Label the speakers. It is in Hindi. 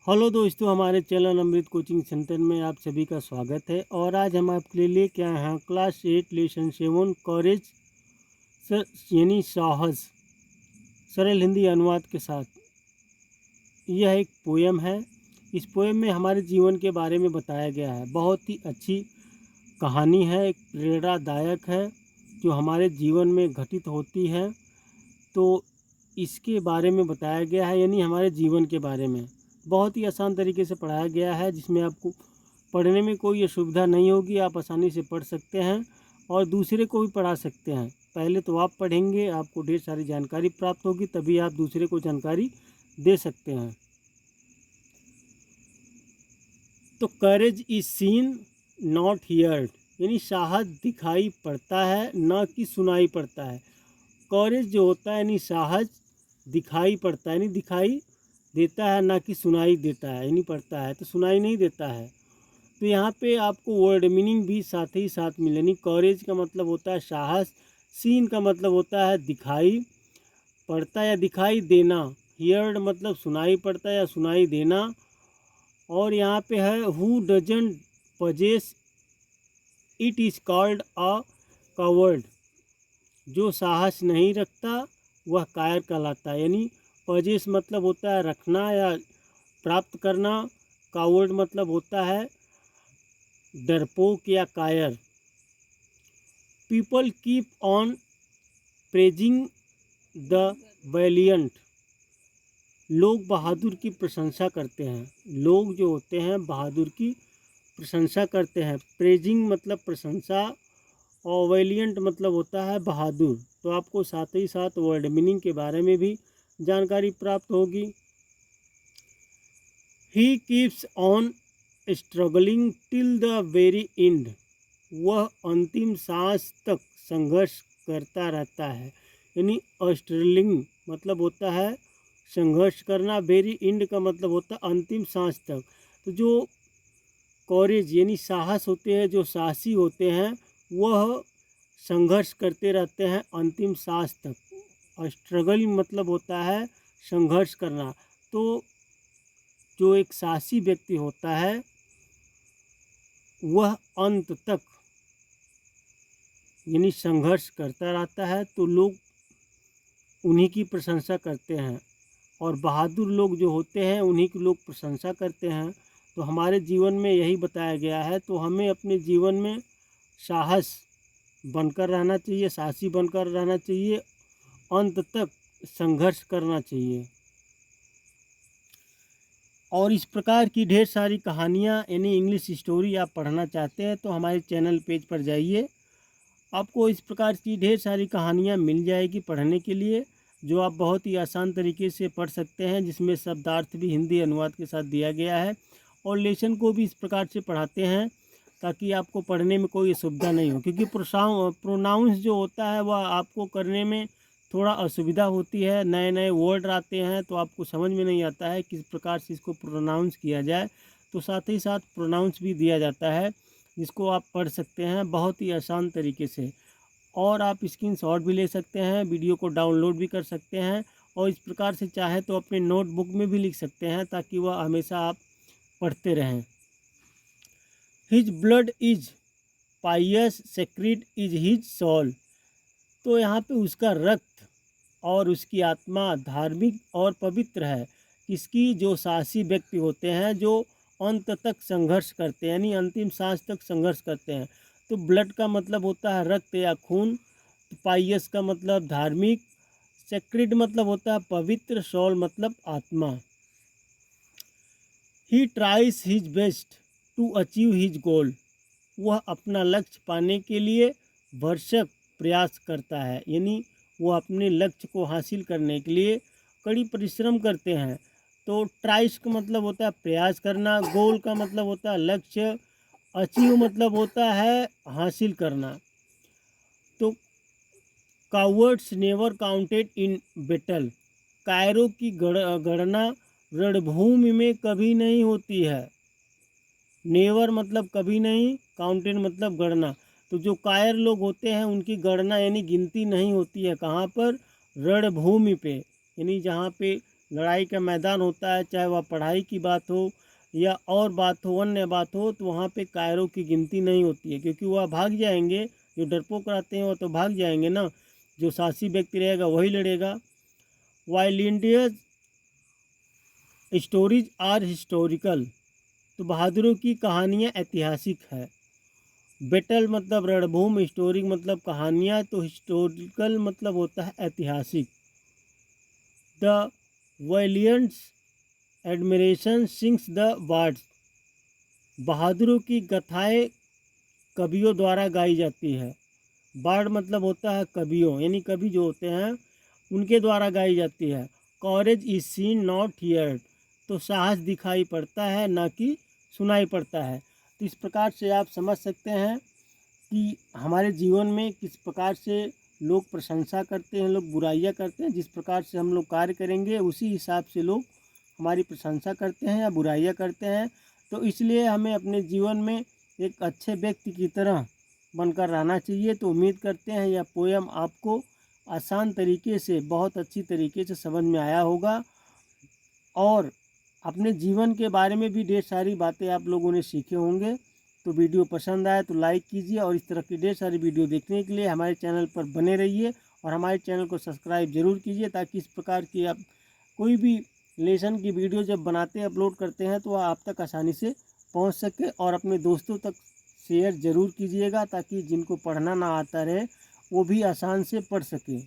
Speaker 1: हेलो दोस्तों, हमारे चैनल अमृत कोचिंग सेंटर में आप सभी का स्वागत है। और आज हम आपके लिए क्या हैं क्लास 8 लेसन 7 कॉरेज यानी साहस सरल हिंदी अनुवाद के साथ। यह एक पोयम है। इस पोयम में हमारे जीवन के बारे में बताया गया है। बहुत ही अच्छी कहानी है, एक प्रेरणादायक है जो हमारे जीवन में घटित होती है। तो इसके बारे में बताया गया है, यानी हमारे जीवन के बारे में बहुत ही आसान तरीके से पढ़ाया गया है, जिसमें आपको पढ़ने में कोई असुविधा नहीं होगी। आप आसानी से पढ़ सकते हैं और दूसरे को भी पढ़ा सकते हैं। पहले तो आप पढ़ेंगे, आपको ढेर सारी जानकारी प्राप्त होगी, तभी आप दूसरे को जानकारी दे सकते हैं। तो courage is seen not heard, यानी साहस दिखाई पड़ता है न कि सुनाई पड़ता है। कॉरेज जो होता है यानी साहस दिखाई पड़ता है, यानी दिखाई देता है, ना कि सुनाई देता है, यानी पड़ता है तो सुनाई नहीं देता है। तो यहाँ पे आपको वर्ड मीनिंग भी साथ ही साथ मिले। यानी कॉरेज का मतलब होता है साहस, सीन का मतलब होता है दिखाई पड़ता या दिखाई देना, हियर्ड मतलब सुनाई पड़ता या सुनाई देना। और यहाँ पे है who doesn't possesses it is called a covered, जो साहस नहीं रखता वह कायर कहलाता है। यानी पजेस मतलब होता है रखना या प्राप्त करना, कावर्ड मतलब होता है डरपोक या कायर। People keep on praising the valiant, लोग बहादुर की प्रशंसा करते हैं। लोग जो होते हैं बहादुर की प्रशंसा करते हैं। प्रेजिंग मतलब प्रशंसा और वैलियंट मतलब होता है बहादुर। तो आपको साथ ही साथ वर्ड मीनिंग के बारे में भी जानकारी प्राप्त होगी। He keeps on struggling till the very and, वह अंतिम सांस तक संघर्ष करता रहता है। यानी स्ट्रगलिंग मतलब होता है संघर्ष करना, वेरी एंड का मतलब होता है अंतिम सांस तक। तो जो कॉरेज यानी साहस होते हैं, जो साहसी होते हैं, वह संघर्ष करते रहते हैं अंतिम सांस तक। स्ट्रगल मतलब होता है संघर्ष करना। तो जो एक साहसी व्यक्ति होता है वह अंत तक यानी संघर्ष करता रहता है, तो लोग उन्हीं की प्रशंसा करते हैं। और बहादुर लोग जो होते हैं उन्हीं की लोग प्रशंसा करते हैं। तो हमारे जीवन में यही बताया गया है। तो हमें अपने जीवन में साहस बनकर रहना चाहिए, साहसी बनकर रहना चाहिए, अंत तक संघर्ष करना चाहिए। और इस प्रकार की ढेर सारी कहानियाँ यानी इंग्लिश स्टोरी आप पढ़ना चाहते हैं तो हमारे चैनल पेज पर जाइए। आपको इस प्रकार की ढेर सारी कहानियाँ मिल जाएगी पढ़ने के लिए, जो आप बहुत ही आसान तरीके से पढ़ सकते हैं, जिसमें शब्दार्थ भी हिंदी अनुवाद के साथ दिया गया है। और लेसन को भी इस प्रकार से पढ़ाते हैं ताकि आपको पढ़ने में कोई असुविधा नहीं हो, क्योंकि प्रोनाउंस जो होता है वह आपको करने में थोड़ा असुविधा होती है। नए नए वर्ड आते हैं तो आपको समझ में नहीं आता है किस प्रकार से इसको प्रोनाउंस किया जाए। तो साथ ही साथ प्रोनाउंस भी दिया जाता है, जिसको आप पढ़ सकते हैं बहुत ही आसान तरीके से। और आप स्क्रीनशॉट भी ले सकते हैं, वीडियो को डाउनलोड भी कर सकते हैं, और इस प्रकार से चाहे तो अपने नोटबुक में भी लिख सकते हैं ताकि वह हमेशा आप पढ़ते रहें। His blood is pious sacred is his soul, तो यहाँ पे उसका रक्त और उसकी आत्मा धार्मिक और पवित्र है। इसकी जो साहसी व्यक्ति होते हैं जो अंत तक संघर्ष करते हैं, यानी अंतिम सांस तक संघर्ष करते हैं। तो ब्लड का मतलब होता है रक्त या खून, पायस का मतलब धार्मिक, सेक्रेड मतलब होता है पवित्र, सोल मतलब आत्मा। He tries his best to achieve his goal, वह अपना लक्ष्य पाने के लिए भरसक प्रयास करता है। यानी वो अपने लक्ष्य को हासिल करने के लिए कड़ी परिश्रम करते हैं। तो ट्राइस का मतलब होता है प्रयास करना, गोल का मतलब होता है लक्ष्य, अचीव मतलब होता है हासिल करना। तो cowards never counted in battle, कायरों की गणना रणभूमि में कभी नहीं होती है। नेवर मतलब कभी नहीं, काउंटेड मतलब गणना। तो जो कायर लोग होते हैं उनकी गणना यानी गिनती नहीं होती है। कहाँ पर? रणभूमि पे, यानी जहाँ पे लड़ाई का मैदान होता है, चाहे वह पढ़ाई की बात हो या और बात हो, अन्य बात हो, तो वहाँ पे कायरों की गिनती नहीं होती है, क्योंकि वह भाग जाएंगे। जो डरपोक रहते हैं वो तो भाग जाएंगे ना, जो साहसी व्यक्ति रहेगा वही लड़ेगा। While India's stories are historical, तो बहादुरों की कहानियाँ ऐतिहासिक है। बैटल मतलब रणभूमि, हिस्टोरिक मतलब कहानियाँ, तो हिस्टोरिकल मतलब होता है ऐतिहासिक। The valiants admiration sings the bards, बहादुरों की गाथाएँ कवियों द्वारा गाई जाती है। बार्ड मतलब होता है कवियों, यानी कवि जो होते हैं उनके द्वारा गाई जाती है। कॉरेज इज सीन नॉट हियर्ड, तो साहस दिखाई पड़ता है ना कि सुनाई पड़ता है। तो इस प्रकार से आप समझ सकते हैं कि हमारे जीवन में किस प्रकार से लोग प्रशंसा करते हैं, लोग बुराइयां करते हैं। जिस प्रकार से हम लोग कार्य करेंगे उसी हिसाब से लोग हमारी प्रशंसा करते हैं या बुराइयां करते हैं। तो इसलिए हमें अपने जीवन में एक अच्छे व्यक्ति की तरह बनकर रहना चाहिए। तो उम्मीद करते हैं यह पोयम आपको आसान तरीके से, बहुत अच्छी तरीके से समझ में आया होगा, और अपने जीवन के बारे में भी ढेर सारी बातें आप लोगों ने सीखे होंगे। तो वीडियो पसंद आए तो लाइक कीजिए, और इस तरह की ढेर सारी वीडियो देखने के लिए हमारे चैनल पर बने रहिए, और हमारे चैनल को सब्सक्राइब ज़रूर कीजिए, ताकि इस प्रकार की आप कोई भी लेसन की वीडियो जब बनाते अपलोड करते हैं तो वह आप तक आसानी से पहुंच सके। और अपने दोस्तों तक शेयर ज़रूर कीजिएगा, ताकि जिनको पढ़ना ना आता रहे वो भी आसान से पढ़ सके।